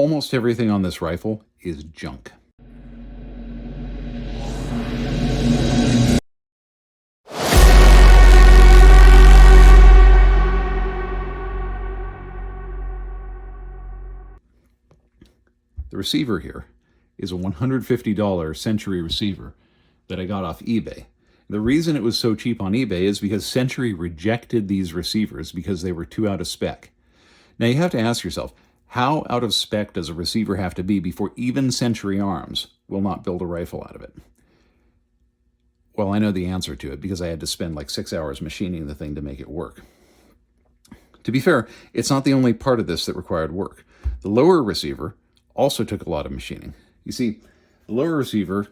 Almost everything on this rifle is junk. The receiver here is a $150 Century receiver that I got off eBay. The reason it was so cheap on eBay is because Century rejected these receivers because they were too out of spec. Now you have to ask yourself, how out of spec does a receiver have to be before even Century Arms will not build a rifle out of it? Well, I know the answer to it because I had to spend like 6 hours machining the thing to make it work. To be fair, it's not the only part of this that required work. The lower receiver also took a lot of machining. You see, the lower receiver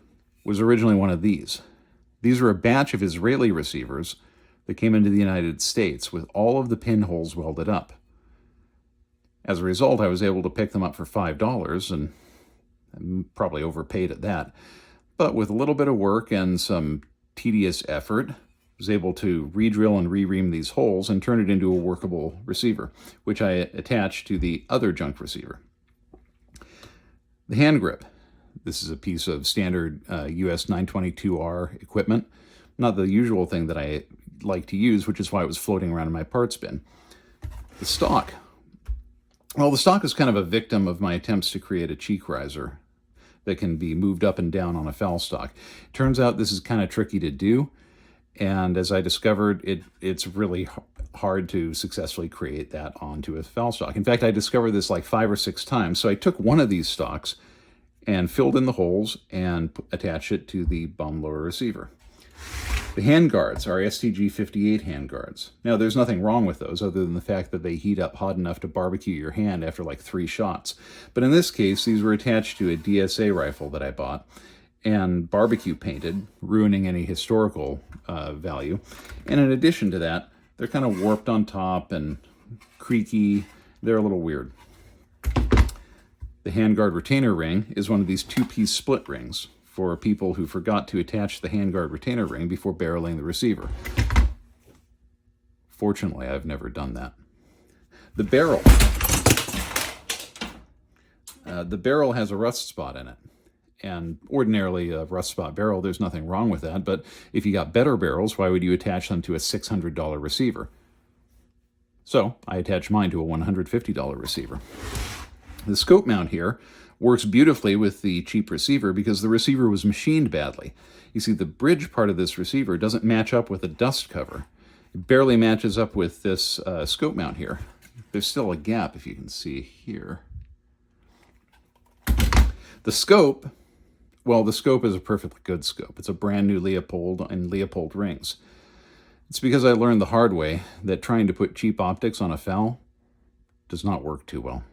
was originally one of these. These were a batch of Israeli receivers that came into the United States with all of the pinholes welded up. As a result, I was able to pick them up for $5, and I probably overpaid at that. But with a little bit of work and some tedious effort, I was able to re-drill and re-ream these holes and turn it into a workable receiver, which I attached to the other junk receiver. The hand grip. This is a piece of standard US 922R equipment. Not the usual thing that I like to use, which is why it was floating around in my parts bin. The stock. Well, the stock is kind of a victim of my attempts to create a cheek riser that can be moved up and down on a FAL stock. Turns out this is kind of tricky to do, and as I discovered, it's really hard to successfully create that onto a FAL stock. In fact, I discovered this like 5 or 6 times, so I took one of these stocks and filled in the holes and attached it to the bum lower receiver. The hand guards are STG-58 hand guards. Now, there's nothing wrong with those other than the fact that they heat up hot enough to barbecue your hand after like 3 shots. But in this case, these were attached to a DSA rifle that I bought and barbecue painted, ruining any historical value. And in addition to that, they're kind of warped on top and creaky. They're a little weird. The handguard retainer ring is one of these 2-piece split rings for people who forgot to attach the handguard retainer ring before barreling the receiver. Fortunately, I've never done that. The barrel. The barrel has a rust spot in it. And ordinarily, a rust spot barrel, there's nothing wrong with that. But if you got better barrels, why would you attach them to a $600 receiver? So I attached mine to a $150 receiver. The scope mount here works beautifully with the cheap receiver because the receiver was machined badly. You see, the bridge part of this receiver doesn't match up with the dust cover. It barely matches up with this scope mount here. There's still a gap, if you can see here. The scope, well, the scope is a perfectly good scope. It's a brand new Leopold and Leopold rings. It's because I learned the hard way that trying to put cheap optics on a FAL does not work too well.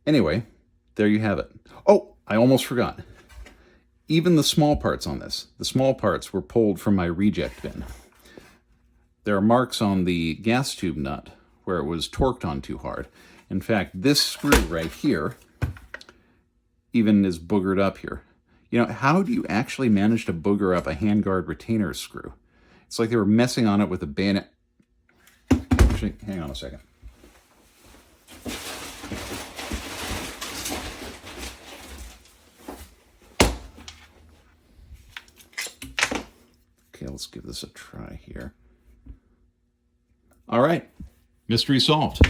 Anyway, there you have it. Oh, I almost forgot. Even the small parts on this, the small parts were pulled from my reject bin. There are marks on the gas tube nut where it was torqued on too hard. In fact, this screw right here even is boogered up here. You know, how do you actually manage to booger up a handguard retainer screw? It's like they were messing on it with a bayonet. Actually, hang on a second. Okay, let's give this a try here. All right, mystery solved.